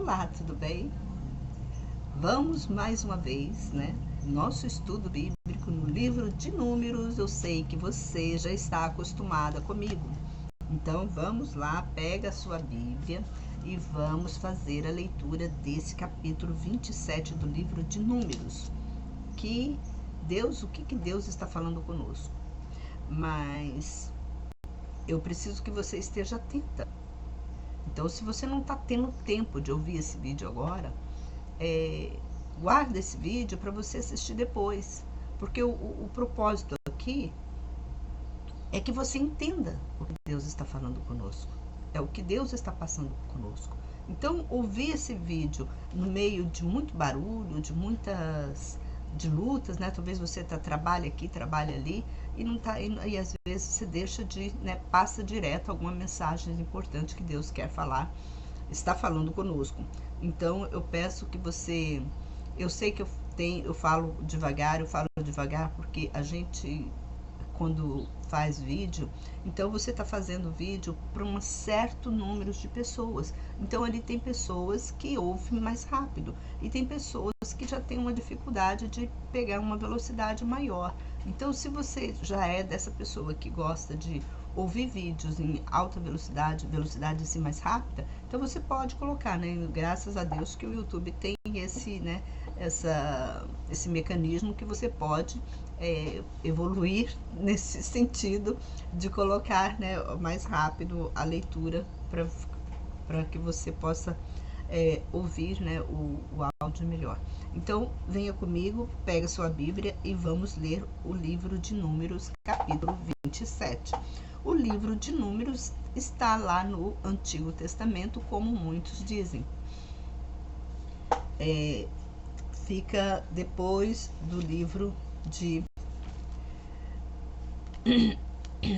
Olá, tudo bem? Vamos mais uma vez, né? Nosso estudo bíblico no livro de Números. Eu sei que você já está acostumada comigo. Então vamos lá, pega a sua Bíblia e vamos fazer a leitura desse capítulo 27 do livro de Números. O que Deus está falando conosco? Mas eu preciso que você esteja atenta. Então, se você não está tendo tempo de ouvir esse vídeo agora, guarda esse vídeo para você assistir depois, porque o propósito aqui é que você entenda o que Deus está falando conosco, é o que Deus está passando conosco. Então, ouvir esse vídeo no meio de muito barulho, de lutas, né? Talvez você trabalha aqui, trabalha ali e não tá, e às vezes você deixa de, né, passa direto alguma mensagem importante que Deus quer falar, está falando conosco. Então eu peço que você, eu sei que eu falo devagar porque a gente, quando faz vídeo, então você está fazendo vídeo para um certo número de pessoas. Então ali tem pessoas que ouvem mais rápido e tem pessoas que já têm uma dificuldade de pegar uma velocidade maior. Então, se você já é dessa pessoa que gosta de ouvir vídeos em alta velocidade assim mais rápida, então você pode colocar, né? Graças a Deus que o YouTube tem esse, né, esse mecanismo que você pode evoluir nesse sentido de colocar, né, mais rápido a leitura para que você possa ouvir, né, o áudio melhor. Então, venha comigo, pega sua Bíblia e vamos ler o livro de Números, capítulo 27. O livro de Números está lá no Antigo Testamento, como muitos dizem. Fica depois do livro de...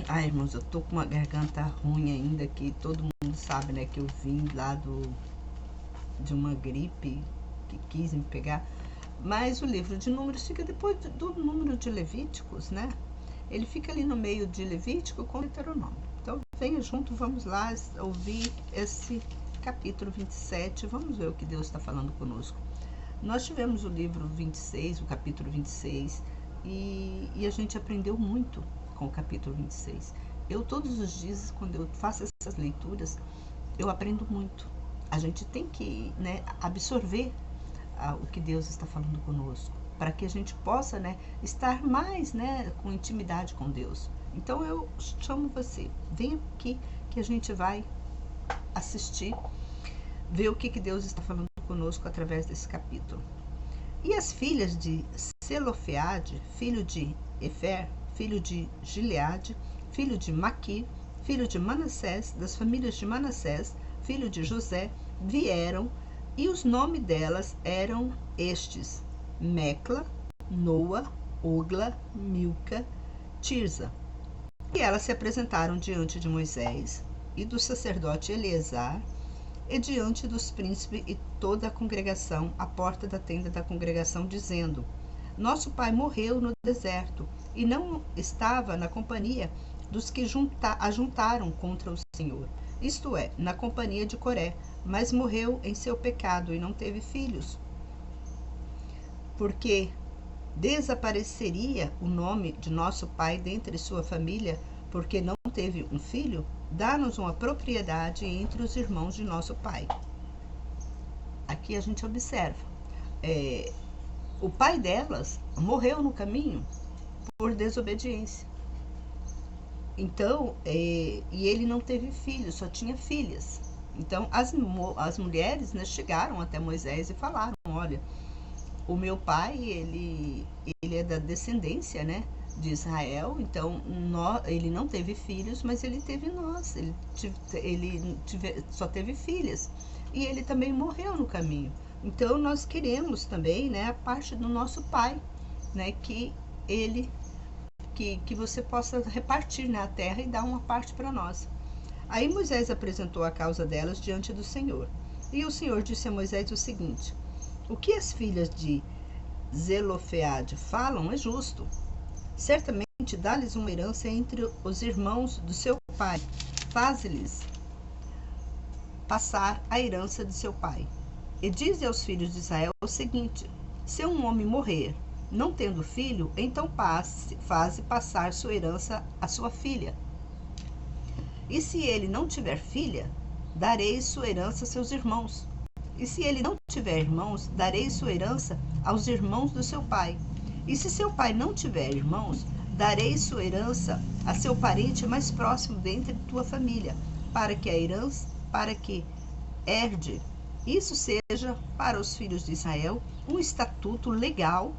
Ai, irmãos, eu tô com uma garganta ruim ainda, que todo mundo sabe, né, que eu vim lá de uma gripe que quis me pegar. Mas o livro de Números fica depois do número de Levíticos, né? Ele fica ali no meio de Levítico com Deuteronômio. Então, venha junto, vamos lá ouvir esse capítulo 27. Vamos ver o que Deus está falando conosco. Nós tivemos o livro 26, o capítulo 26, e a gente aprendeu muito com o capítulo 26. Eu, todos os dias, quando eu faço essas leituras, eu aprendo muito. A gente tem que, né, absorver o que Deus está falando conosco, para que a gente possa, né, estar mais, né, com intimidade com Deus. Então eu chamo você, vem aqui que a gente vai assistir, ver o que Deus está falando conosco através desse capítulo. E as filhas de Zelofeade, filho de Efer, filho de Gileade, filho de Maquir, filho de Manassés, das famílias de Manassés, filho de José, vieram, e os nomes delas eram estes: Mecla, Noa, Ogla, Milca, Tirza. E elas se apresentaram diante de Moisés e do sacerdote Eleazar, e diante dos príncipes e toda a congregação, à porta da tenda da congregação, dizendo: Nosso pai morreu no deserto, e não estava na companhia dos que ajuntaram contra o Senhor, isto é, na companhia de Coré, mas morreu em seu pecado e não teve filhos. Porque desapareceria o nome de nosso pai dentre sua família, porque não teve um filho? Dá-nos uma propriedade entre os irmãos de nosso pai. Aqui a gente observa, o pai delas morreu no caminho por desobediência. Então, e ele não teve filhos, só tinha filhas. Então, as mulheres, né, chegaram até Moisés e falaram: olha, o meu pai, ele é da descendência, né, de Israel, então ele não teve filhos, mas ele teve nós, ele só teve filhas. E ele também morreu no caminho. Então, nós queremos também, né, a parte do nosso pai, né, que você possa repartir na terra e dar uma parte para nós. Aí Moisés apresentou a causa delas diante do Senhor. E o Senhor disse a Moisés o seguinte: o que as filhas de Zelofeade falam é justo. Certamente dá-lhes uma herança entre os irmãos do seu pai. Faz-lhes passar a herança de seu pai. E dize aos filhos de Israel o seguinte: se um homem morrer, não tendo filho, então faze passar sua herança à sua filha. E se ele não tiver filha, dareis sua herança a seus irmãos. E se ele não tiver irmãos, dareis sua herança aos irmãos do seu pai. E se seu pai não tiver irmãos, dareis sua herança a seu parente mais próximo dentre tua família, para que herde. Isso seja para os filhos de Israel um estatuto legal,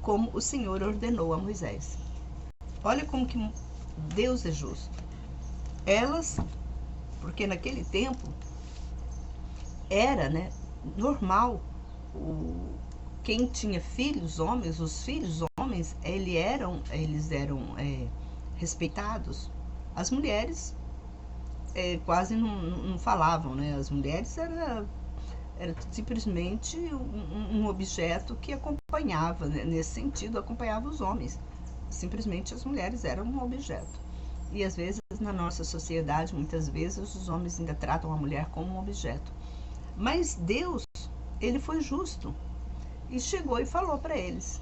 como o Senhor ordenou a Moisés. Olha como que Deus é justo. Elas, porque naquele tempo era, né, normal, quem tinha filhos homens, os filhos homens, eles eram respeitados. As mulheres quase não falavam, né? As mulheres era simplesmente um objeto que acompanhava, né? Nesse sentido, acompanhava os homens. Simplesmente as mulheres eram um objeto. E às vezes na nossa sociedade, muitas vezes os homens ainda tratam a mulher como um objeto. Mas Deus, ele foi justo e chegou e falou para eles: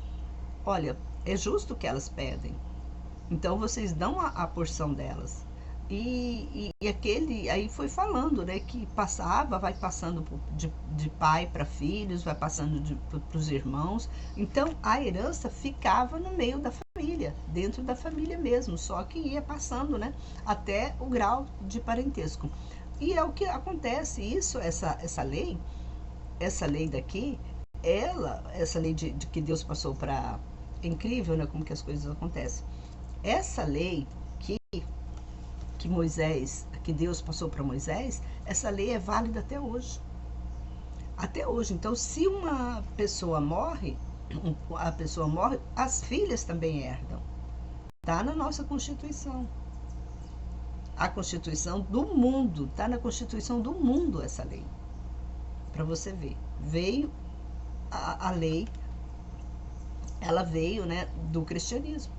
olha, é justo o que elas pedem, então vocês dão a porção delas. E aí foi falando, né, que vai passando de pai para filhos, vai passando para os irmãos. Então a herança ficava no meio da família, dentro da família mesmo, só que ia passando, né, até o grau de parentesco. E é o que acontece, essa lei daqui, essa lei de que Deus passou para... É incrível, né, como que as coisas acontecem. Essa lei que Deus passou para Moisés, essa lei é válida até hoje. Até hoje. Então, se uma pessoa morre, as filhas também herdam. Está na nossa Constituição. A Constituição do mundo, está na Constituição do mundo essa lei. Para você ver. Veio a lei, ela veio, né, do cristianismo.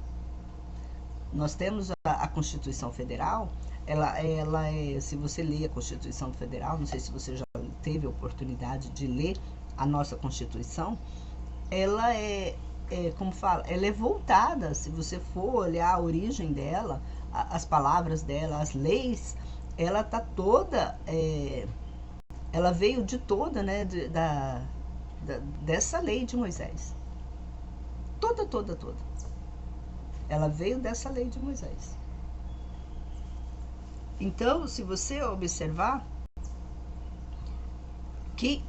Nós temos a Constituição Federal, ela é, se você lê a Constituição Federal, não sei se você já teve a oportunidade de ler a nossa Constituição, ela como fala, ela é voltada, se você for olhar a origem dela, as palavras dela, as leis, ela tá toda, ela veio de toda, né, dessa lei de Moisés. Toda. Ela veio dessa lei de Moisés. Então, se você observar que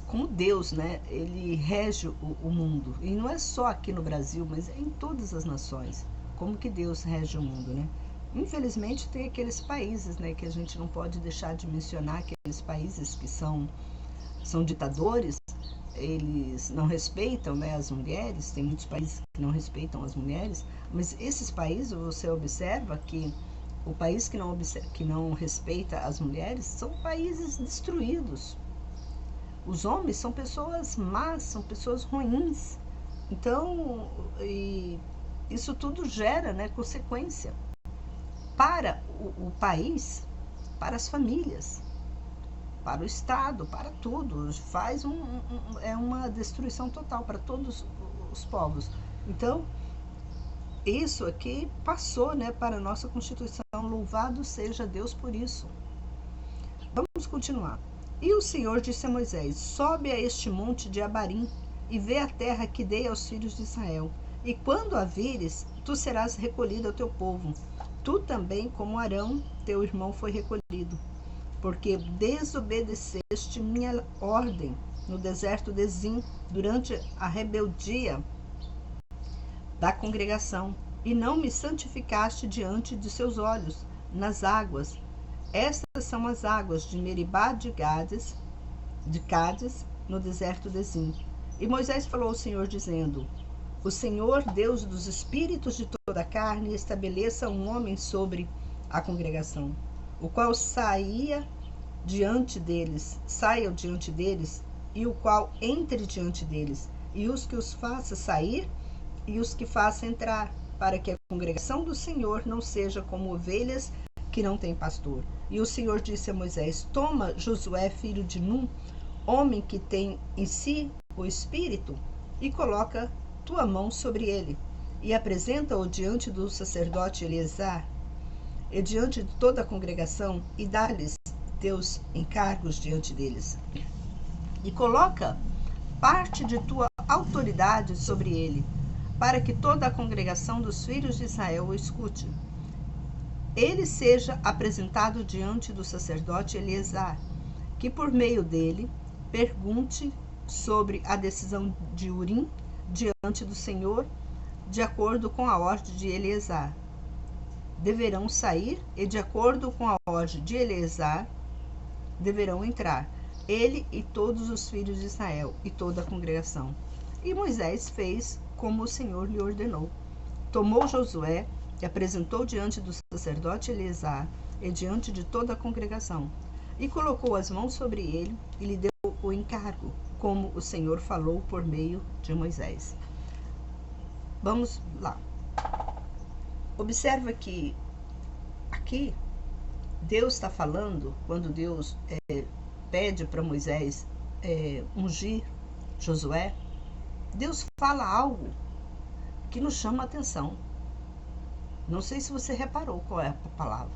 como Deus, né, ele rege o mundo, e não é só aqui no Brasil, mas é em todas as nações, como que Deus rege o mundo, né? Infelizmente tem aqueles países, né, que a gente não pode deixar de mencionar, aqueles países que são ditadores. Eles não respeitam, né, as mulheres, tem muitos países que não respeitam as mulheres, mas esses países, você observa que o país que não respeita as mulheres são países destruídos. Os homens são pessoas más, são pessoas ruins. Então, isso tudo gera, né, consequência para o país, para as famílias, para o Estado, para tudo. Faz uma destruição total para todos os povos. Então, isso aqui passou, né, para a nossa Constituição. Louvado seja Deus por isso. Vamos continuar. E o Senhor disse a Moisés: sobe a este monte de Abarim e vê a terra que dei aos filhos de Israel. E quando a vires, tu serás recolhido ao teu povo. Tu também, como Arão, teu irmão, foi recolhido. Porque desobedeceste minha ordem no deserto de Zim, durante a rebeldia da congregação, e não me santificaste diante de seus olhos nas águas. Estas são as águas de Meribá de Cádiz, no deserto de Zim. E Moisés falou ao Senhor, dizendo: o Senhor, Deus dos espíritos de toda a carne, estabeleça um homem sobre a congregação, o qual saia diante deles, e o qual entre diante deles, e os que os faça sair, e os que faça entrar, para que a congregação do Senhor não seja como ovelhas que não tem pastor. E o Senhor disse a Moisés: toma Josué, filho de Num, homem que tem em si o Espírito, e coloca tua mão sobre ele, e apresenta-o diante do sacerdote Eleazar, e diante de toda a congregação, e dá-lhes teus encargos diante deles. E coloca parte de tua autoridade sobre ele, para que toda a congregação dos filhos de Israel o escute. Ele seja apresentado diante do sacerdote Eleazar, que por meio dele pergunte sobre a decisão de Urim diante do Senhor, de acordo com a ordem de Eleazar. Deverão sair e, de acordo com a ordem de Eleazar, deverão entrar, ele e todos os filhos de Israel e toda a congregação. E Moisés fez como o Senhor lhe ordenou. Tomou Josué e apresentou diante do sacerdote Eleazar e diante de toda a congregação, e colocou as mãos sobre ele e lhe deu o encargo, como o Senhor falou por meio de Moisés. Vamos lá. Observa que aqui Deus está falando, quando Deus pede para Moisés ungir Josué, Deus fala algo que nos chama a atenção. Não sei se você reparou qual é a palavra.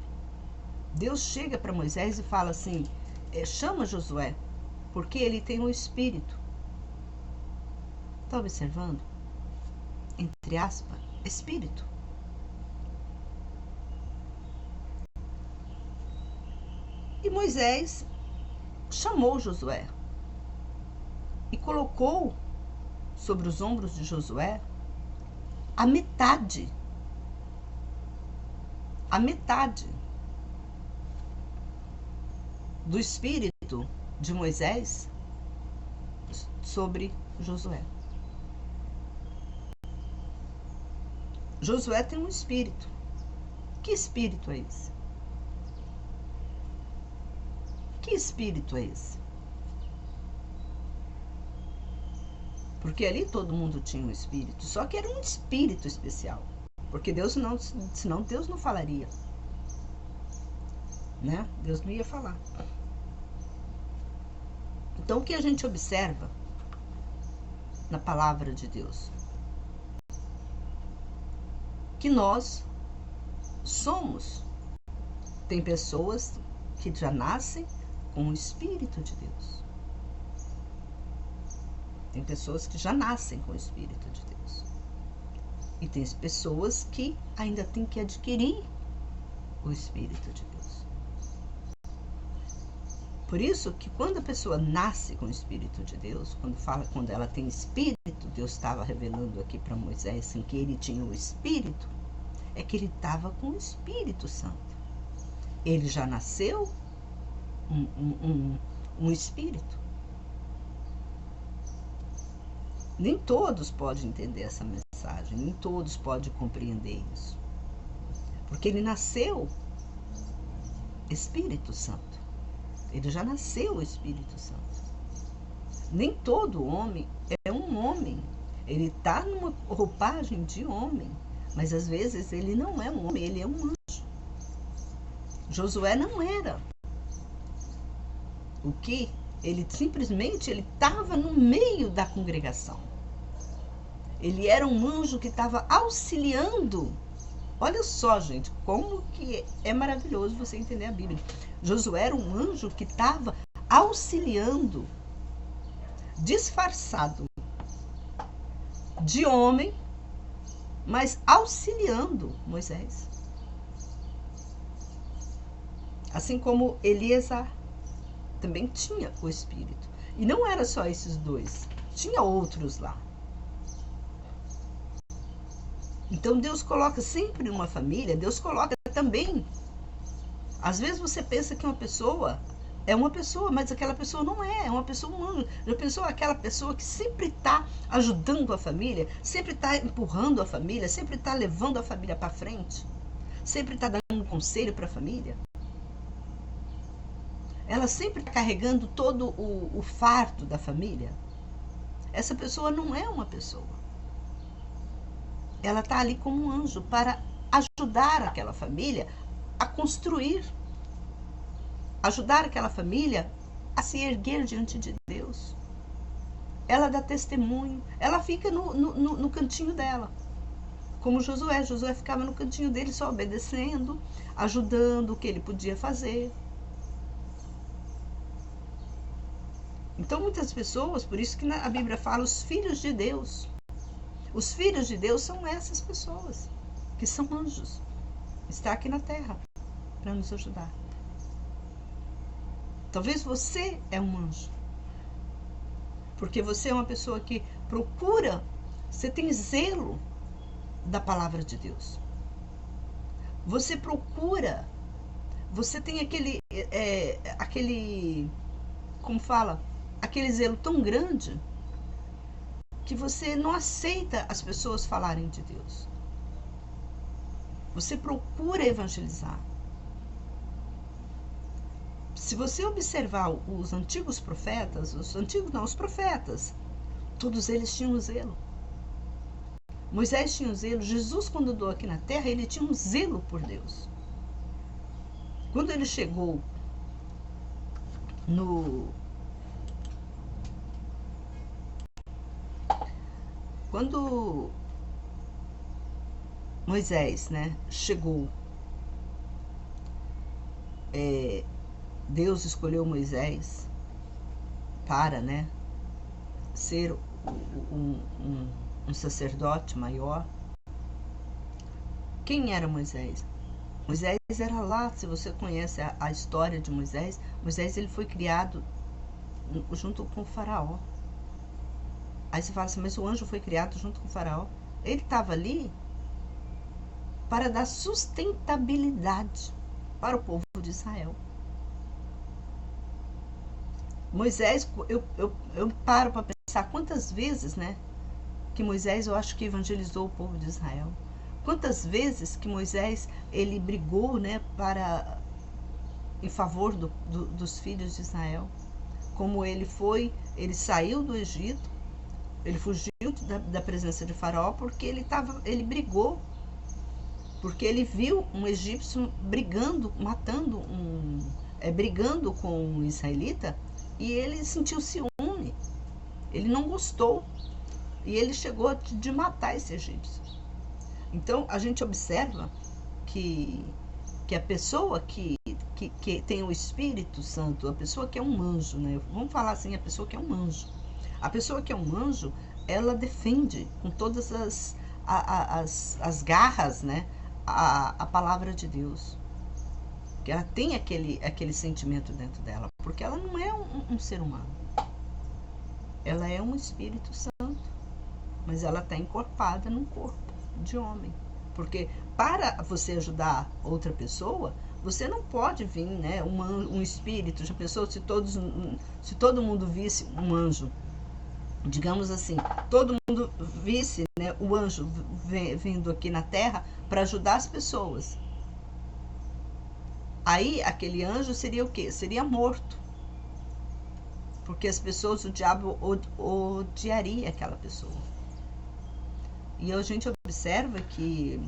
Deus chega para Moisés e fala assim, chama Josué, porque ele tem um espírito. Está observando? Entre aspas, espírito. E Moisés chamou Josué e colocou sobre os ombros de Josué a metade do espírito de Moisés sobre Josué. Josué tem um espírito. Que espírito é esse? Que espírito é esse? Porque ali todo mundo tinha um espírito, só que era um espírito especial. Porque Deus não, senão Deus não falaria. Né? Deus não ia falar. Então o que a gente observa na palavra de Deus? Que nós somos. Tem pessoas que já nascem com o Espírito de Deus. Tem pessoas que já nascem com o Espírito de Deus. E tem pessoas que ainda têm que adquirir o Espírito de Deus. Por isso que quando a pessoa nasce com o Espírito de Deus, quando ela tem Espírito, Deus estava revelando aqui para Moisés assim, que ele tinha o Espírito, é que ele estava com o Espírito Santo. Ele já nasceu um Espírito. Nem todos podem entender essa mensagem, nem todos podem compreender isso. Porque ele nasceu Espírito Santo. Ele já nasceu o Espírito Santo. Nem todo homem é um homem. Ele está numa roupagem de homem, mas às vezes ele não é um homem, ele é um anjo. Josué não era. O que? Ele simplesmente estava no meio da congregação. Ele era um anjo que estava auxiliando. Olha só, gente, como que é maravilhoso você entender a Bíblia. Josué era um anjo que estava auxiliando, disfarçado de homem, mas auxiliando Moisés. Assim como Eleazar também tinha o Espírito. E não era só esses dois, tinha outros lá. Então Deus coloca sempre uma família, Deus coloca também. Às vezes você pensa que uma pessoa é uma pessoa, mas aquela pessoa não é uma pessoa humana. Já pensou aquela pessoa que sempre está ajudando a família, sempre está empurrando a família, sempre está levando a família para frente, sempre está dando um conselho para a família? Ela sempre está carregando todo o fardo da família? Essa pessoa não é uma pessoa. Ela está ali como um anjo para ajudar aquela família a construir, ajudar aquela família a se erguer diante de Deus. Ela dá testemunho, ela fica no cantinho dela. Como Josué ficava no cantinho dele só obedecendo, ajudando o que ele podia fazer. Então muitas pessoas, por isso que a Bíblia fala os filhos de Deus. Os filhos de Deus são essas pessoas, que são anjos. Está aqui na terra para nos ajudar. Talvez você é um anjo. Porque você é uma pessoa que procura, você tem zelo da palavra de Deus. Você procura, você tem aquele, como fala, aquele zelo tão grande que você não aceita as pessoas falarem de Deus. Você procura evangelizar. Se você observar os antigos profetas, os profetas, todos eles tinham zelo. Moisés tinha um zelo, Jesus quando andou aqui na terra, ele tinha um zelo por Deus. Quando ele chegou Quando Moisés, né, chegou, Deus escolheu Moisés para, né, ser um sacerdote maior. Quem era Moisés? Moisés era lá, se você conhece a história de Moisés, ele foi criado junto com o faraó. Aí você fala assim, mas o anjo foi criado junto com o faraó? Ele estava ali para dar sustentabilidade para o povo de Israel. Moisés, eu paro para pensar quantas vezes, né, que Moisés, eu acho que evangelizou o povo de Israel. Quantas vezes que Moisés, ele brigou, né, em favor dos filhos de Israel. Como ele saiu do Egito, ele fugiu da presença de Faraó porque ele brigou, porque ele viu um egípcio brigando, brigando com um israelita, e ele sentiu ciúme, ele não gostou, e ele chegou de matar esse egípcio. Então a gente observa que a pessoa que tem o Espírito Santo, a pessoa que é um anjo, né? Vamos falar assim, a pessoa que é um anjo. A pessoa que é um anjo, ela defende com todas as garras, né, a palavra de Deus. Que ela tem aquele sentimento dentro dela, porque ela não é um ser humano. Ela é um Espírito Santo, mas ela está encorpada num corpo de homem. Porque para você ajudar outra pessoa, você não pode vir, né, um espírito. Já pensou se todo mundo visse um anjo? Digamos assim, todo mundo visse, né, o anjo vindo aqui na terra para ajudar as pessoas. Aí aquele anjo seria o quê? Seria morto. Porque as pessoas, o diabo odiaria aquela pessoa. E a gente observa que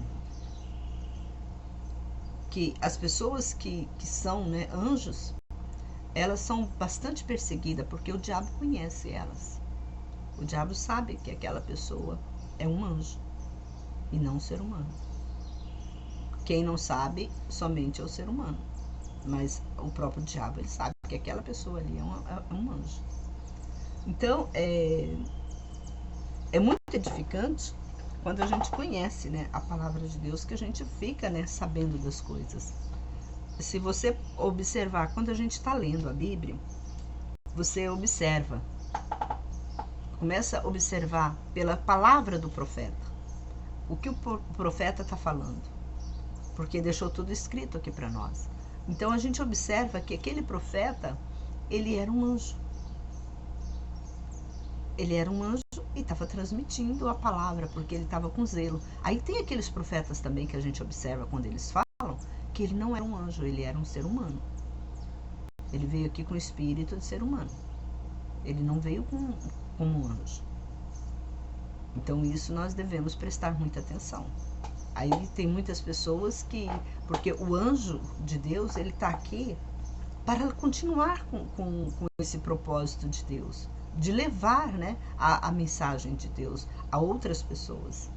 as pessoas que são, né, anjos, elas são bastante perseguidas, porque o diabo conhece elas. O diabo sabe que aquela pessoa é um anjo e não um ser humano. Quem não sabe somente é o ser humano, mas o próprio diabo, ele sabe que aquela pessoa ali é um anjo. Então, é muito edificante quando a gente conhece, né, a palavra de Deus, que a gente fica, né, sabendo das coisas. Se você observar, quando a gente está lendo a Bíblia, você observa, começa a observar pela palavra do profeta, o que o profeta está falando, porque deixou tudo escrito aqui para nós. Então a gente observa que aquele profeta, ele era um anjo. Ele era um anjo e estava transmitindo a palavra, porque ele estava com zelo. Aí tem aqueles profetas também que a gente observa quando eles falam, que ele não era um anjo, ele era um ser humano. Ele veio aqui com o espírito de ser humano. Ele não veio como um anjo. Então isso nós devemos prestar muita atenção. Aí tem muitas pessoas que... Porque o anjo de Deus, ele está aqui para continuar com esse propósito de Deus, de levar, né, a mensagem de Deus a outras pessoas.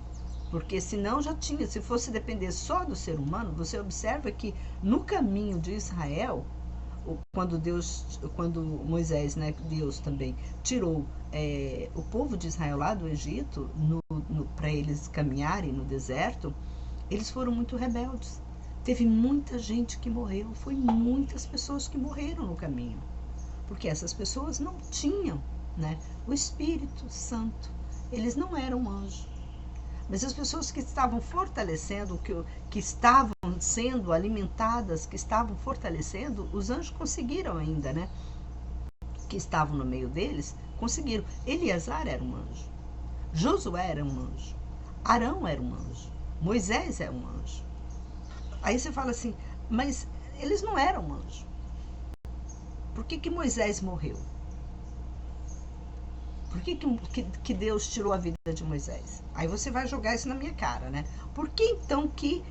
Porque senão já tinha, se fosse depender só do ser humano, você observa que no caminho de Israel, quando Moisés, né, Deus também tirou o povo de Israel lá do Egito, para eles caminharem no deserto, eles foram muito rebeldes. Teve muita gente que morreu, foi muitas pessoas que morreram no caminho, porque essas pessoas não tinham, né, o Espírito Santo, eles não eram anjos. Mas as pessoas que estavam fortalecendo, que estavam sendo alimentadas, que estavam fortalecendo, os anjos conseguiram ainda, né? Que estavam no meio deles, conseguiram. Eleazar era um anjo. Josué era um anjo. Arão era um anjo. Moisés era um anjo. Aí você fala assim, mas eles não eram anjos. Por que Moisés morreu? Por que Deus tirou a vida de Moisés? Aí você vai jogar isso na minha cara, né? Por que então que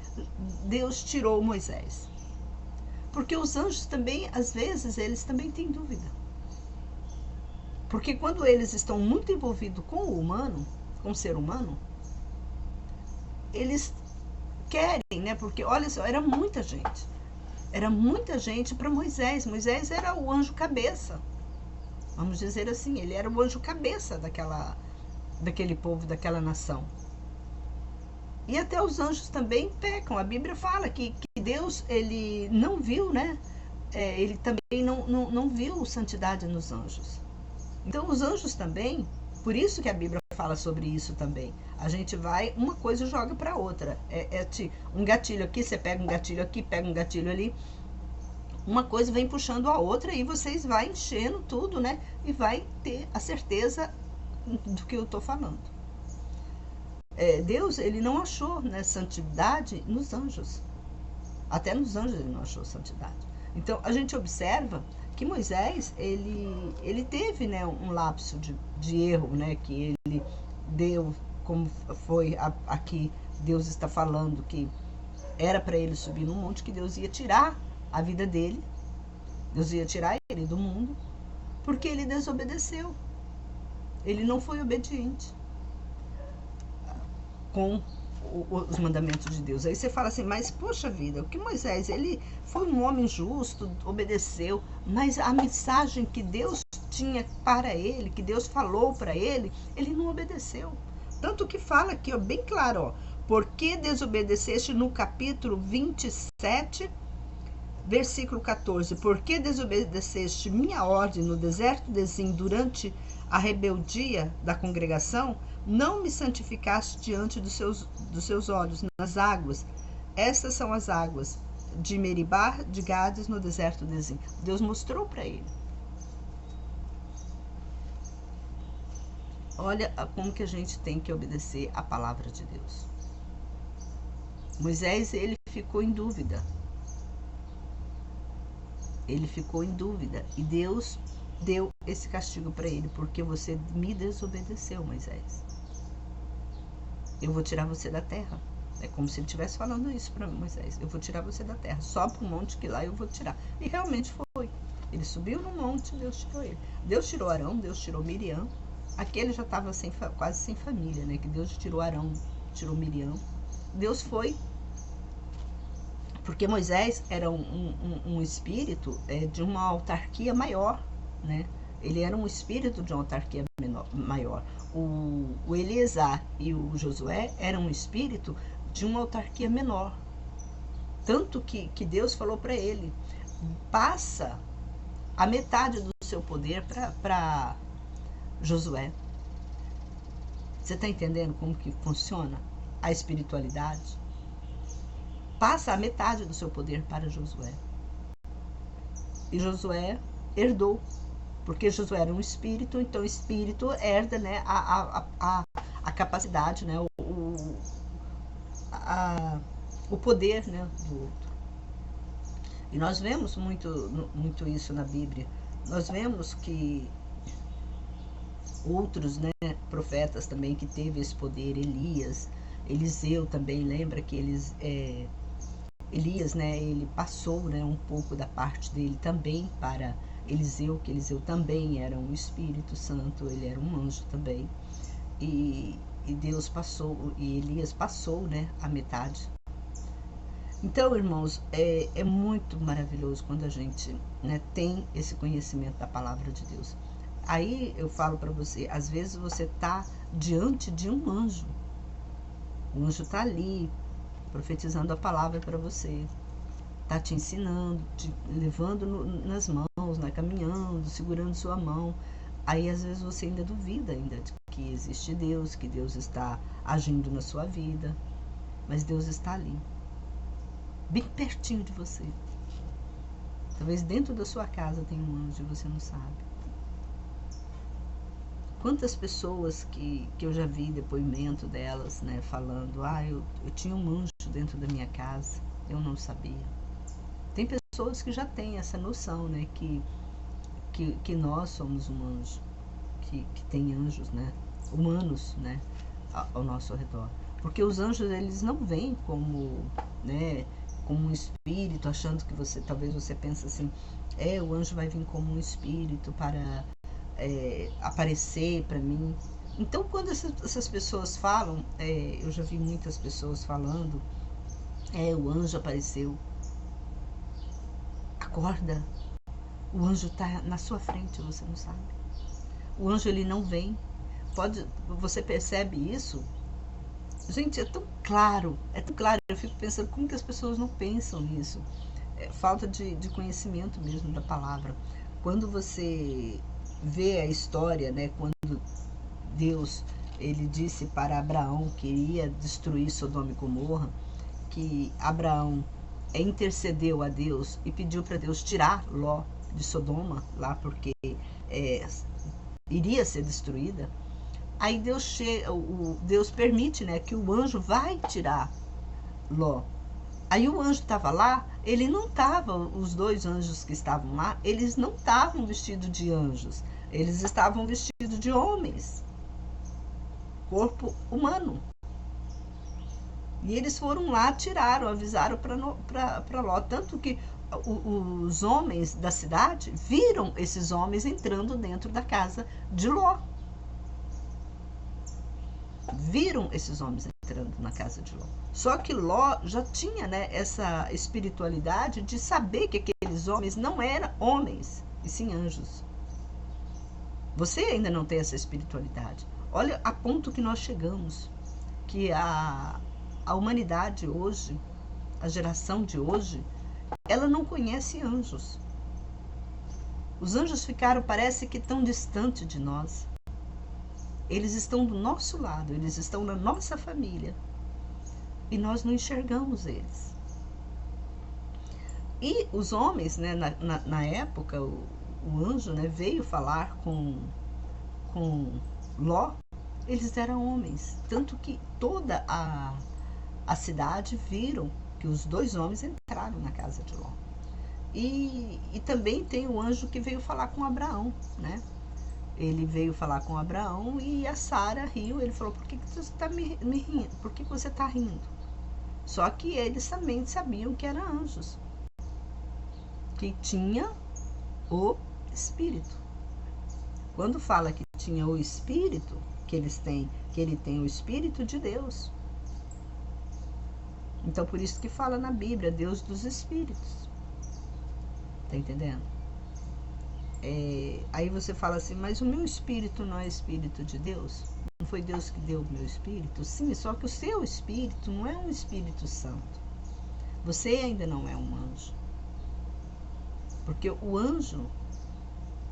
Deus tirou Moisés? Porque os anjos também, às vezes, eles também têm dúvida. Porque quando eles estão muito envolvidos com o humano, com o ser humano, eles querem, né? Porque, olha só, era muita gente. Era muita gente para Moisés. Moisés era o anjo cabeça. Vamos dizer assim, ele era o anjo cabeça daquele povo, daquela nação. E até os anjos também pecam. A Bíblia fala que Deus, ele não viu, né? Ele também não viu santidade nos anjos. Então os anjos também, por isso que a Bíblia fala sobre isso também. A gente vai, uma coisa joga para outra. Um gatilho aqui, você pega um gatilho aqui, pega um gatilho ali. Uma coisa vem puxando a outra e vocês vai enchendo tudo, né? E vai ter a certeza do que eu estou falando. Deus, ele não achou, né, santidade nos anjos. Até nos anjos ele não achou santidade. Então, a gente observa que Moisés, ele teve, né, um lapso de erro, né? Que ele deu, como foi aqui, Deus está falando que era para ele subir no monte, que Deus ia tirar a vida dele, Deus ia tirar ele do mundo, porque ele desobedeceu. Ele não foi obediente com os mandamentos de Deus. Aí você fala assim, mas poxa vida, o que Moisés, ele foi um homem justo, obedeceu, mas a mensagem que Deus tinha para ele, que Deus falou para ele, ele não obedeceu. Tanto que fala aqui, ó, bem claro, ó, porque desobedeceste no capítulo 27, versículo 14, porque desobedeceste minha ordem no deserto de Zim durante a rebeldia da congregação, não me santificaste diante dos seus olhos nas águas. Estas são as águas de Meribá, de Gades, no deserto de Zim. Deus mostrou para ele. Olha como que a gente tem que obedecer a palavra de Deus. Moisés, ele ficou em dúvida. Ele ficou em dúvida e Deus deu esse castigo para ele, porque você me desobedeceu, Moisés. Eu vou tirar você da terra. É como se ele estivesse falando isso para Moisés. Eu vou tirar você da terra, só para o monte que lá eu vou tirar. E realmente foi. Ele subiu no monte, Deus tirou ele. Deus tirou Arão, Deus tirou Miriam. Aqui ele já estava quase sem família, né? Que Deus tirou Arão, tirou Miriam. Deus foi. Porque Moisés era um espírito de uma autarquia maior, né? Ele era um espírito de uma autarquia maior. O Eleazar e o Josué eram um espírito de uma autarquia menor. Tanto que Deus falou para ele, passa a metade do seu poder para Josué. Você está entendendo como que funciona a espiritualidade? Passa a metade do seu poder para Josué. E Josué herdou, porque Josué era um espírito, então o espírito herda, né, a capacidade, né, o poder, né, do outro. E nós vemos muito isso na Bíblia. Nós vemos que outros, né, profetas também que teve esse poder, Elias, Eliseu também, lembra que Elias, né, ele passou, né, um pouco da parte dele também para Eliseu, que Eliseu também era um Espírito Santo, ele era um anjo também. E Deus passou, e Elias passou, né, a metade. Então, irmãos, é muito maravilhoso quando a gente, né, tem esse conhecimento da palavra de Deus. Aí eu falo para você, às vezes você está diante de um anjo. O anjo está ali, profetizando a palavra para você. Está te ensinando, te levando nas mãos, né, caminhando, segurando sua mão. Aí às vezes você ainda duvida ainda de que existe Deus, que Deus está agindo na sua vida. Mas Deus está ali, bem pertinho de você. Talvez dentro da sua casa tenha um anjo e você não sabe. Quantas pessoas que eu já vi depoimento delas, né, falando, eu tinha um anjo dentro da minha casa, eu não sabia. Tem pessoas que já têm essa noção, né, que nós somos um anjo, que tem anjos, né, humanos, né, ao nosso redor. Porque os anjos, eles não vêm como, né, como um espírito, achando que talvez você pense assim, o anjo vai vir como um espírito para aparecer para mim. Então, quando essas pessoas falam, eu já vi muitas pessoas falando, o anjo apareceu. Acorda, o anjo está na sua frente, você não sabe. O anjo, ele não vem. Você percebe isso? Gente, é tão claro, eu fico pensando como que as pessoas não pensam nisso. Falta de conhecimento mesmo da palavra. Quando você vê a história, né, quando Deus, ele disse para Abraão que iria destruir Sodoma e Gomorra, que Abraão intercedeu a Deus e pediu para Deus tirar Ló de Sodoma, lá porque iria ser destruída. Aí Deus permite, né, que o anjo vai tirar Ló. Aí o anjo estava lá, ele não estava, os dois anjos que estavam lá, eles não estavam vestidos de anjos, eles estavam vestidos de homens, corpo humano. E eles foram lá, tiraram, avisaram para Ló, tanto que os homens da cidade viram esses homens entrando dentro da casa de Ló. Viram esses homens entrando na casa de Ló. Só que Ló já tinha, né, essa espiritualidade de saber que aqueles homens não eram homens, e sim anjos. Você ainda não tem essa espiritualidade. Olha a ponto que nós chegamos, que a humanidade hoje, a geração de hoje, ela não conhece anjos. Os anjos ficaram, parece que tão distante de nós. Eles estão do nosso lado, eles estão na nossa família. E nós não enxergamos eles. E os homens, né, na época, o anjo, né, veio falar com Ló, eles eram homens. Tanto que toda a cidade viram que os dois homens entraram na casa de Ló. E também tem o anjo que veio falar com Abraão, né? Ele veio falar com Abraão e a Sara riu. Ele falou, por que você está me rindo? Por que você está rindo? Só que eles também sabiam que eram anjos, que tinha o Espírito. Quando fala que tinha o Espírito, que ele tem o Espírito de Deus. Então, por isso que fala na Bíblia, Deus dos Espíritos. Tá entendendo? Aí você fala assim, mas o meu espírito não é espírito de Deus? Não foi Deus que deu o meu espírito? Sim, só que o seu espírito não é um Espírito Santo. Você ainda não é um anjo. Porque o anjo,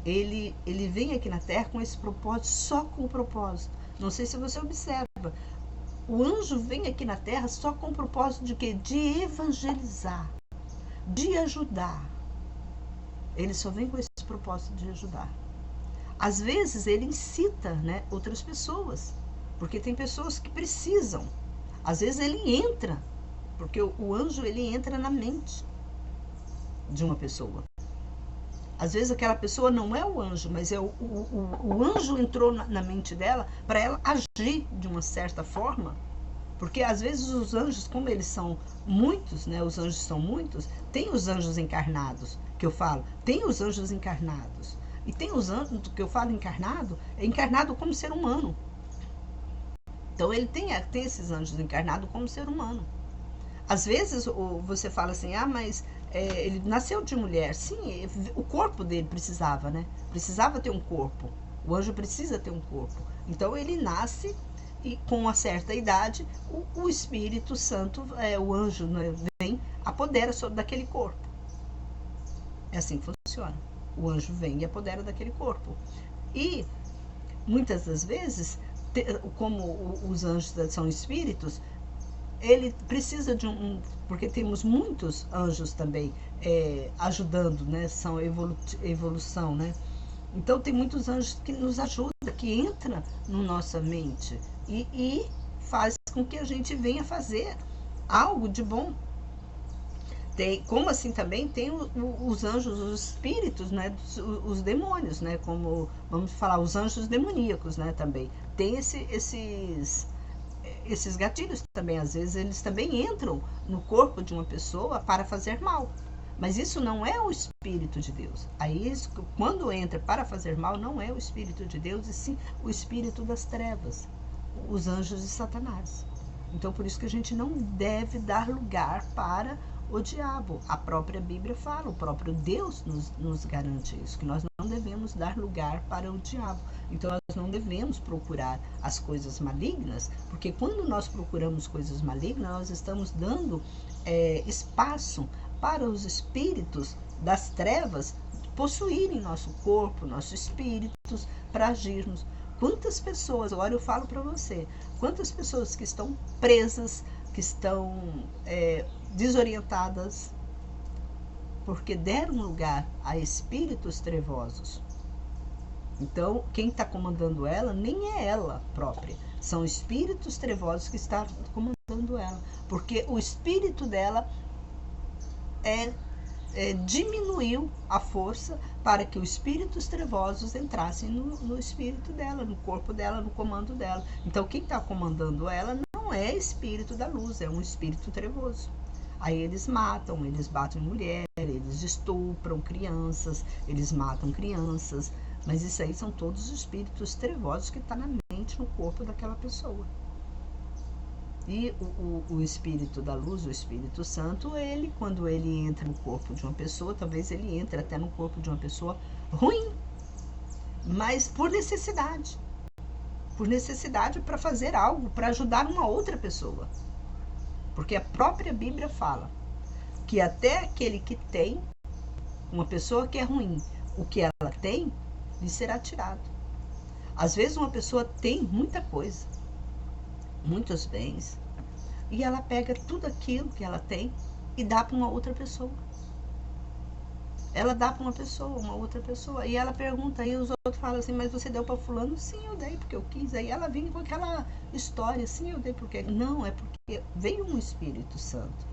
ele vem aqui na Terra com esse propósito, só com o propósito. Não sei se você observa. O anjo vem aqui na Terra só com o propósito de quê? De evangelizar, de ajudar. Ele só vem com esse propósito de ajudar. Às vezes ele incita, né, outras pessoas, porque tem pessoas que precisam. Às vezes ele entra, porque o anjo, ele entra na mente de uma pessoa. Às vezes aquela pessoa não é o anjo, mas o anjo entrou na mente dela para ela agir de uma certa forma, Porque às vezes os anjos, como eles são muitos, né? Os anjos são muitos, tem os anjos encarnados, que eu falo, tem os anjos encarnados. E tem os anjos, que eu falo encarnado, é encarnado como ser humano. Então ele tem esses anjos encarnados como ser humano. Às vezes você fala assim, mas ele nasceu de mulher. Sim, o corpo dele precisava, né? Precisava ter um corpo. O anjo precisa ter um corpo. Então ele nasce e com uma certa idade, o Espírito Santo, o anjo, né, vem, apodera sobre daquele corpo. É assim que funciona. O anjo vem e apodera daquele corpo. E muitas das vezes, como os anjos são espíritos, ele precisa de porque temos muitos anjos também ajudando, né? São evolução, né? Então tem muitos anjos que nos ajudam, que entram na nossa mente e faz com que a gente venha fazer algo de bom. Como assim também tem os anjos, os espíritos, né? Os demônios, né? Como vamos falar, os anjos demoníacos, né? Também tem esses gatilhos também, às vezes eles também entram no corpo de uma pessoa para fazer mal. Mas isso não é o Espírito de Deus. Aí, quando entra para fazer mal, não é o Espírito de Deus, e sim o Espírito das trevas, os anjos de Satanás. Então, por isso que a gente não deve dar lugar para o diabo. A própria Bíblia fala, o próprio Deus nos garante isso, que nós não devemos dar lugar para o diabo. Então, nós não devemos procurar as coisas malignas, porque quando nós procuramos coisas malignas, nós estamos dando espaço para os espíritos das trevas possuírem nosso corpo, nossos espíritos, para agirmos. Quantas pessoas, agora eu falo para você, quantas pessoas que estão presas, que estão desorientadas, porque deram lugar a espíritos trevosos. Então, quem está comandando ela nem é ela própria. São espíritos trevosos que estão comandando ela. Porque o espírito dela diminuiu a força para que os espíritos trevosos entrassem no espírito dela, no corpo dela, no comando dela. Então, quem está comandando ela não é espírito da luz, é um espírito trevoso. Aí eles matam, eles batem mulher, eles estupram crianças, eles matam crianças. Mas isso aí são todos os espíritos trevosos que estão na mente, no corpo daquela pessoa. E o Espírito da Luz, o Espírito Santo, ele, quando ele entra no corpo de uma pessoa, talvez ele entre até no corpo de uma pessoa ruim, mas por necessidade para fazer algo, para ajudar uma outra pessoa. Porque a própria Bíblia fala que até aquele que tem, uma pessoa que é ruim, o que ela tem, lhe será tirado. Às vezes uma pessoa tem muita coisa, muitos bens, e ela pega tudo aquilo que ela tem e dá para uma outra pessoa. Ela dá para uma outra pessoa, e ela pergunta, e os outros falam assim, mas você deu para fulano? Sim, eu dei porque eu quis. Aí ela vem com aquela história, sim, eu dei porque... Não, é porque veio um Espírito Santo,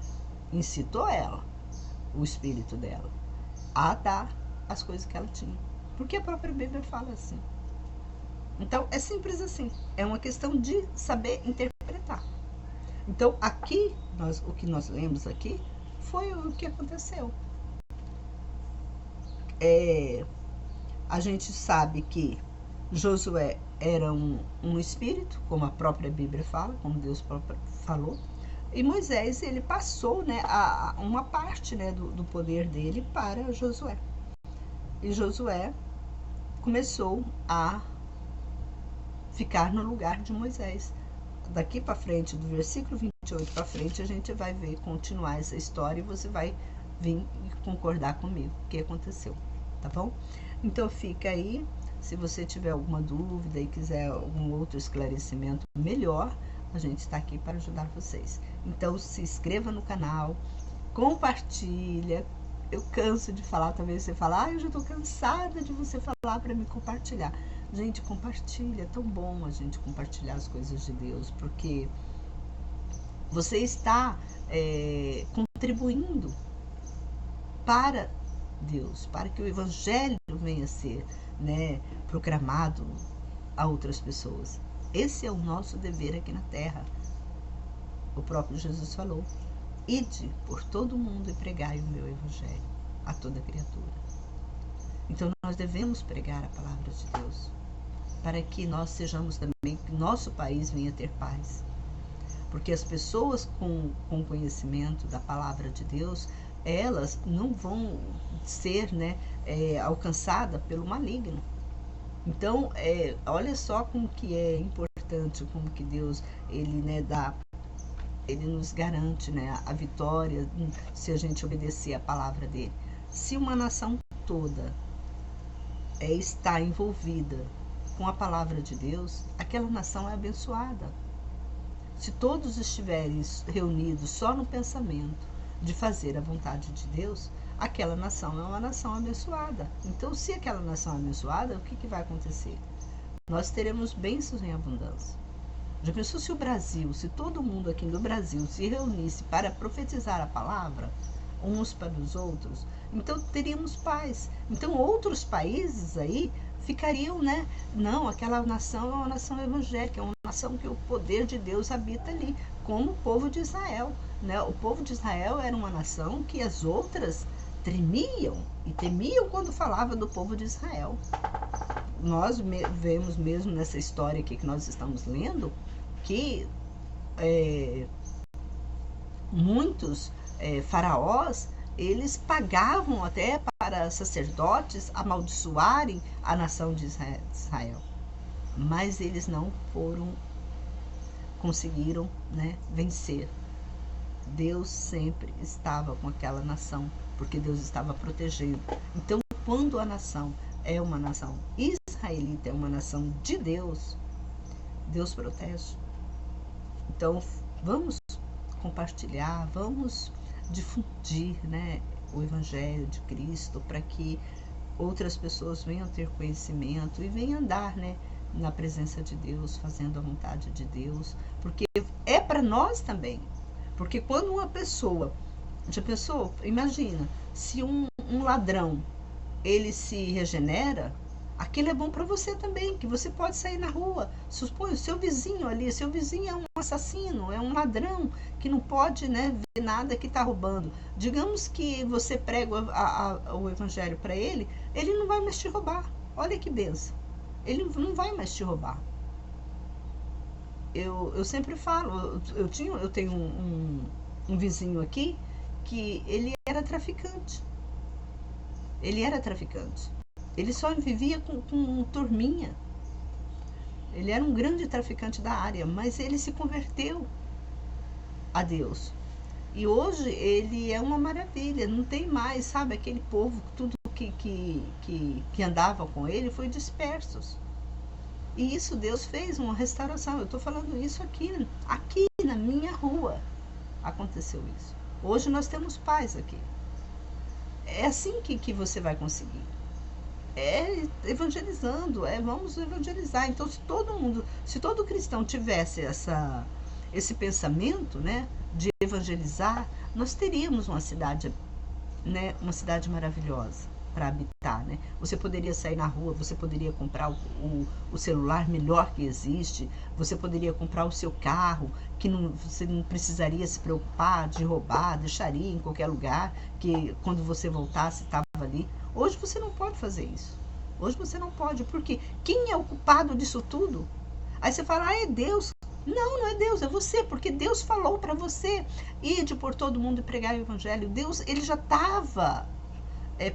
incitou ela, o espírito dela, a dar as coisas que ela tinha. Porque a própria Bíblia fala assim. Então, é simples assim. É uma questão de saber interpretar. Então, aqui, o que nós lemos aqui, foi o que aconteceu. A gente sabe que Josué era um espírito, como a própria Bíblia fala, como Deus falou. E Moisés, ele passou, né, uma parte, né, do poder dele para Josué. E Josué começou a ficar no lugar de Moisés. Daqui para frente, do versículo 28 para frente, a gente vai ver, continuar essa história, e você vai vir e concordar comigo o que aconteceu, tá bom? Então fica aí, se você tiver alguma dúvida e quiser algum outro esclarecimento melhor, a gente está aqui para ajudar vocês. Então se inscreva no canal, compartilha. Eu canso de falar, talvez você fala, eu já estou cansada de você falar para me compartilhar. Gente, compartilha, é tão bom a gente compartilhar as coisas de Deus, porque você está contribuindo para Deus, para que o Evangelho venha a ser, né, proclamado a outras pessoas. Esse é o nosso dever aqui na Terra. O próprio Jesus falou: ide por todo mundo e pregai o meu evangelho a toda criatura. Então nós devemos pregar a palavra de Deus, para que nós sejamos também, que nosso país venha ter paz. Porque as pessoas com conhecimento da palavra de Deus, elas não vão ser, né, alcançadas pelo maligno. Então, olha só como que é importante, como que Deus, ele, né, ele nos garante, né, a vitória se a gente obedecer a palavra dele. Se uma nação toda está envolvida com a palavra de Deus, aquela nação é abençoada. Se todos estiverem reunidos só no pensamento de fazer a vontade de Deus, aquela nação é uma nação abençoada. Então, se aquela nação é abençoada, o que vai acontecer? Nós teremos bênçãos em abundância. Já pensou se o Brasil, se todo mundo aqui no Brasil se reunisse para profetizar a palavra, uns para os outros, então teríamos paz. Então outros países aí ficariam, né? Não, aquela nação é uma nação evangélica, é uma nação que o poder de Deus habita ali, como o povo de Israel, né? O povo de Israel era uma nação que as outras tremiam e temiam quando falava do povo de Israel. Nós vemos mesmo nessa história aqui que nós estamos lendo, que muitos faraós, eles pagavam até para sacerdotes amaldiçoarem a nação de Israel. Mas eles não conseguiram, né, vencer. Deus sempre estava com aquela nação, porque Deus estava protegendo. Então, quando a nação é uma nação israelita, é uma nação de Deus, Deus protege. Então, vamos compartilhar, vamos difundir, né, o Evangelho de Cristo, para que outras pessoas venham ter conhecimento e venham andar, né, na presença de Deus, fazendo a vontade de Deus, porque é para nós também. Porque quando uma pessoa, já pensou, imagina, se um ladrão, ele se regenera, aquilo é bom para você também, que você pode sair na rua. Supõe o seu vizinho ali, seu vizinho é um assassino, é um ladrão, que não pode, né, ver nada que está roubando. Digamos que você prega o evangelho para ele, ele não vai mais te roubar. Olha que benção. Ele não vai mais te roubar. Eu sempre falo, eu tenho um vizinho aqui que ele era traficante. Ele era traficante. Ele só vivia com turminha. Ele era um grande traficante da área, mas ele se converteu a Deus. E hoje ele é uma maravilha, não tem mais, sabe, aquele povo, tudo que andava com ele foi dispersos. E isso Deus fez uma restauração. Eu estou falando isso aqui na minha rua aconteceu isso. Hoje nós temos paz aqui. É assim que você vai conseguir. É evangelizando, vamos evangelizar. Então, se todo cristão tivesse esse pensamento, né, de evangelizar, nós teríamos uma cidade, né, uma cidade maravilhosa para habitar, né? Você poderia sair na rua, você poderia comprar o celular melhor que existe, você poderia comprar o seu carro, que você não precisaria se preocupar de roubar, deixaria em qualquer lugar, que quando você voltasse estava ali. Hoje você não pode fazer isso. Hoje você não pode, porque quem é o culpado disso tudo? Aí você fala, é Deus. Não é Deus, é você, porque Deus falou para você, ide por todo mundo e pregar o evangelho. Deus, ele já estava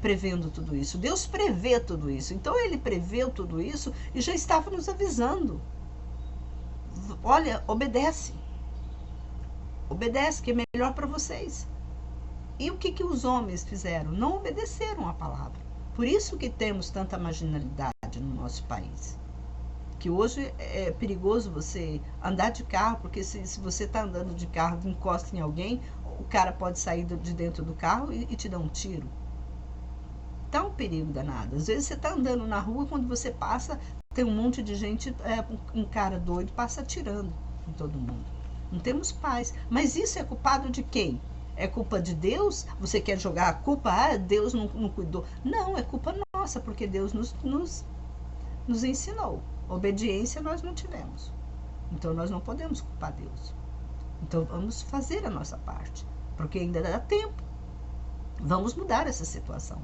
prevendo tudo isso. Deus prevê tudo isso. Então ele preveu tudo isso e já estava nos avisando. Olha, obedece. Obedece, que é melhor para vocês. E o que os homens fizeram? Não obedeceram a palavra. Por isso que temos tanta marginalidade no nosso país. Que hoje é perigoso você andar de carro, porque se você está andando de carro e encosta em alguém, o cara pode sair de dentro do carro e te dar um tiro. Tá um perigo danado. Às vezes você está andando na rua, quando você passa, tem um monte de gente, um cara doido passa atirando em todo mundo. Não temos paz. Mas isso é culpado de quem? É culpa de Deus? Você quer jogar a culpa? Deus não cuidou. Não, é culpa nossa, porque Deus nos ensinou. Obediência nós não tivemos. Então nós não podemos culpar Deus. Então vamos fazer a nossa parte, porque ainda dá tempo. Vamos mudar essa situação.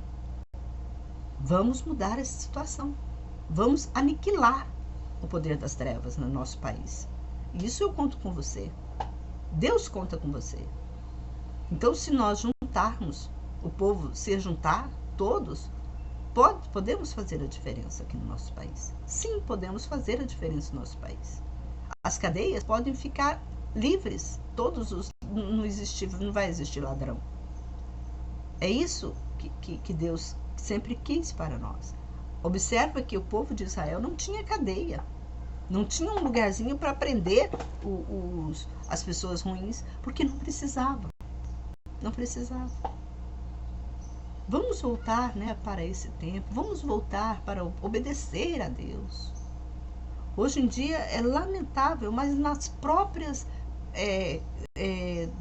Vamos mudar essa situação. Vamos aniquilar o poder das trevas no nosso país. E isso eu conto com você. Deus conta com você. Então, se nós juntarmos, o povo se juntar, todos, podemos fazer a diferença aqui no nosso país. Sim, podemos fazer a diferença no nosso país. As cadeias podem ficar livres. Não vai existir ladrão. É isso que Deus sempre quis para nós. Observa que o povo de Israel não tinha cadeia. Não tinha um lugarzinho para prender as pessoas ruins, porque não precisava. Não precisava. Vamos voltar, né, para esse tempo. Vamos voltar para obedecer a Deus. Hoje em dia é lamentável, mas nas próprias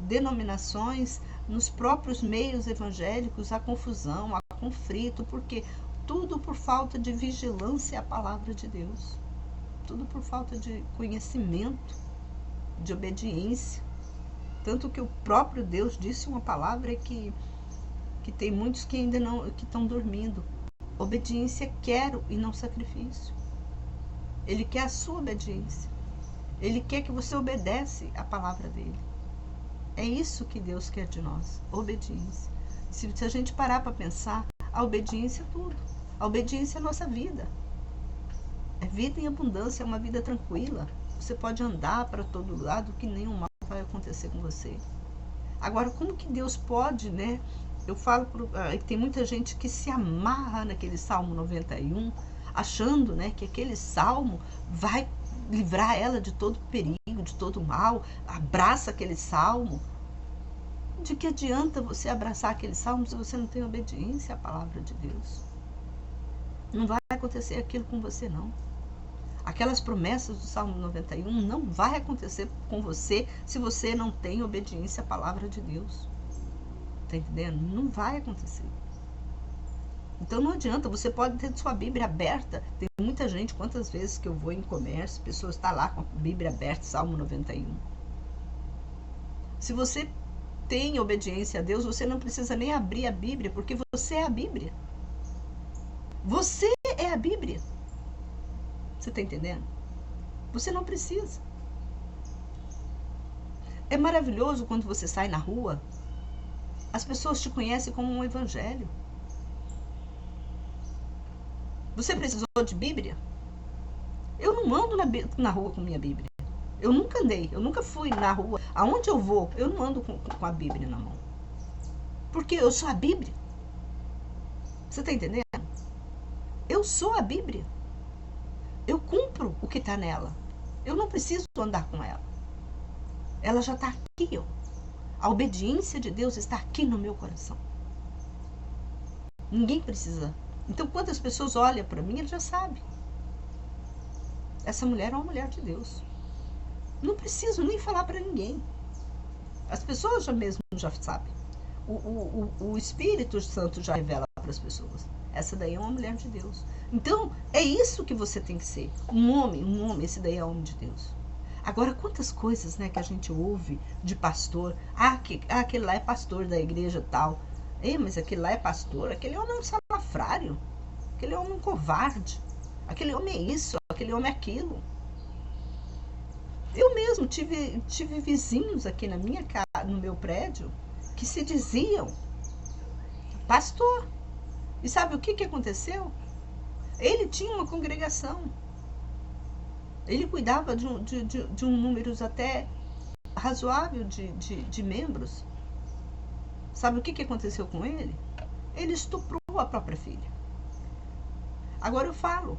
denominações, nos próprios meios evangélicos, há confusão, há conflito, porque tudo por falta de vigilância à palavra de Deus. Tudo por falta de conhecimento, de obediência. Tanto que o próprio Deus disse uma palavra que tem muitos que ainda não, que estão dormindo. Obediência quero e não sacrifício. Ele quer a sua obediência. Ele quer que você obedece a palavra dele. É isso que Deus quer de nós, obediência. Se a gente parar para pensar, a obediência é tudo. A obediência é a nossa vida. É vida em abundância, é uma vida tranquila. Você pode andar para todo lado que nenhum mal vai acontecer com você. Agora, como que Deus pode, né? Eu falo, tem muita gente que se amarra naquele Salmo 91, achando, né, que aquele salmo vai livrar ela de todo perigo, de todo mal, abraça aquele salmo. De que adianta você abraçar aquele salmo se você não tem obediência à palavra de Deus? Não vai acontecer aquilo com você, não. Aquelas promessas do Salmo 91 não vai acontecer com você se você não tem obediência à palavra de Deus. Tá entendendo? Não vai acontecer. Então não adianta, você pode ter sua Bíblia aberta. Tem muita gente, quantas vezes que eu vou em comércio, pessoas estão lá com a Bíblia aberta, Salmo 91. Se você tem obediência a Deus, você não precisa nem abrir a Bíblia, porque você é a Bíblia. Você é a Bíblia. Você está entendendo? Você não precisa. É maravilhoso quando você sai na rua, as pessoas te conhecem como um evangelho. Você precisou de Bíblia? Eu não ando na rua com minha Bíblia. Eu nunca andei, eu nunca fui na rua. Aonde eu vou, eu não ando com a Bíblia na mão. Porque eu sou a Bíblia. Você está entendendo? Eu sou a Bíblia. Eu cumpro o que está nela. Eu não preciso andar com ela. Ela já está aqui, ó. A obediência de Deus está aqui no meu coração. Ninguém precisa. Então, quando as pessoas olham para mim, eles já sabem. Essa mulher é uma mulher de Deus. Não preciso nem falar para ninguém. As pessoas já sabem. O Espírito Santo já revela para as pessoas. Essa daí é uma mulher de Deus. Então, é isso que você tem que ser. Um homem, esse daí é homem de Deus. Agora, quantas coisas, né, que a gente ouve de pastor. Aquele lá é pastor da igreja tal. Mas aquele lá é pastor. Aquele homem é um salafrário. Aquele homem é um covarde. Aquele homem é isso, aquele homem é aquilo. Eu mesmo tive vizinhos aqui no meu prédio que se diziam pastor. E sabe o que aconteceu? Ele tinha uma congregação. Ele cuidava de um número até razoável de membros. Sabe o que aconteceu com ele? Ele estuprou a própria filha. Agora eu falo.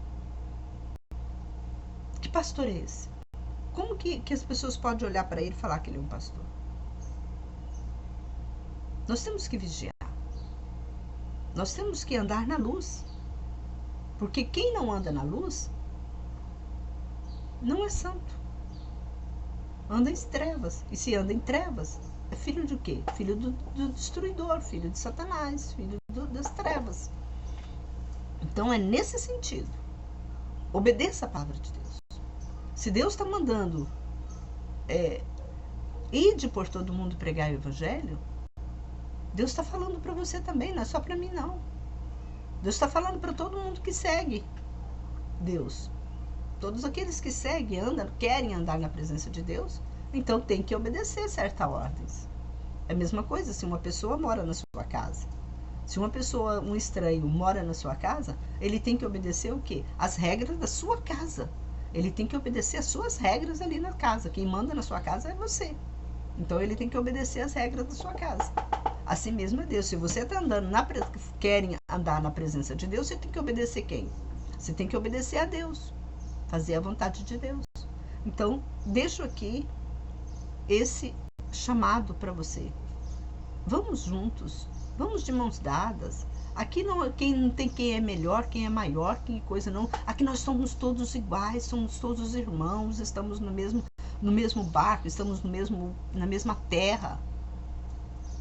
Que pastor é esse? Como que as pessoas podem olhar para ele e falar que ele é um pastor? Nós temos que vigiar. Nós temos que andar na luz. Porque quem não anda na luz não é santo. Anda em trevas. E se anda em trevas, é filho de quê? Filho do destruidor, filho de Satanás, filho das trevas. Então é nesse sentido. Obedeça a palavra de Deus. Se Deus está mandando ide por todo mundo pregar o evangelho, Deus está falando para você também, não é só para mim não. Deus está falando para todo mundo que segue Deus. Todos aqueles que seguem, andam, querem andar na presença de Deus, então tem que obedecer certas ordens. É a mesma coisa se uma pessoa mora na sua casa. Se uma pessoa, um estranho, mora na sua casa, ele tem que obedecer o quê? As regras da sua casa. Ele tem que obedecer as suas regras ali na casa. Quem manda na sua casa é você. Então ele tem que obedecer as regras da sua casa. Assim mesmo é Deus. Se você está andando querem andar na presença de Deus, você tem que obedecer quem? Você tem que obedecer a Deus. Fazer a vontade de Deus. Então, deixo aqui esse chamado para você. Vamos juntos. Vamos de mãos dadas. Aqui não tem quem é melhor, quem é maior, quem coisa não. Aqui nós somos todos iguais, somos todos irmãos, estamos no mesmo barco, estamos na mesma terra.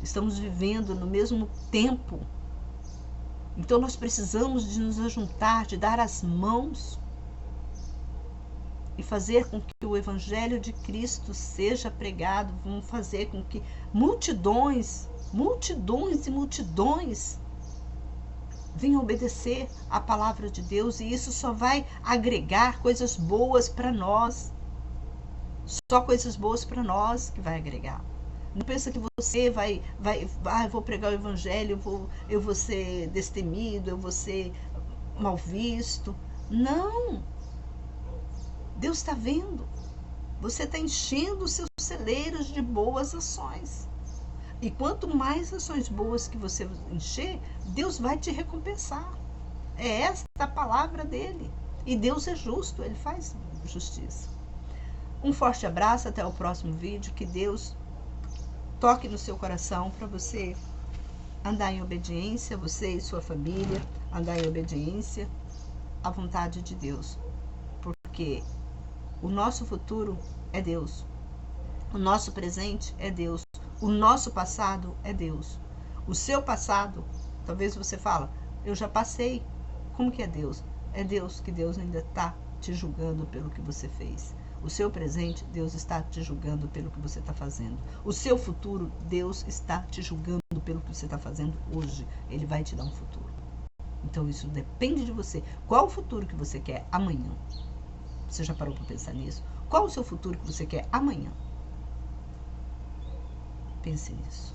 Estamos vivendo no mesmo tempo. Então nós precisamos de nos ajuntar, de dar as mãos e fazer com que o Evangelho de Cristo seja pregado. Vamos fazer com que multidões e multidões venham obedecer à palavra de Deus, e isso só vai agregar coisas boas para nós. Só coisas boas para nós que vai agregar. Não pensa que você eu vou pregar o Evangelho, eu vou ser destemido, eu vou ser mal visto. Não! Deus está vendo. Você está enchendo os seus celeiros de boas ações. E quanto mais ações boas que você encher, Deus vai te recompensar. É esta a palavra dele. E Deus é justo, ele faz justiça. Um forte abraço, até o próximo vídeo. Que Deus toque no seu coração para você andar em obediência, você e sua família, andar em obediência à vontade de Deus. Porque o nosso futuro é Deus. O nosso presente é Deus. O nosso passado é Deus. O seu passado, talvez você fala, eu já passei. Como que é Deus? É Deus, que Deus ainda está te julgando pelo que você fez. O seu presente, Deus está te julgando pelo que você está fazendo. O seu futuro, Deus está te julgando pelo que você está fazendo hoje. Ele vai te dar um futuro. Então isso depende de você. Qual o futuro que você quer amanhã? Você já parou para pensar nisso? Qual o seu futuro que você quer amanhã? Pense nisso.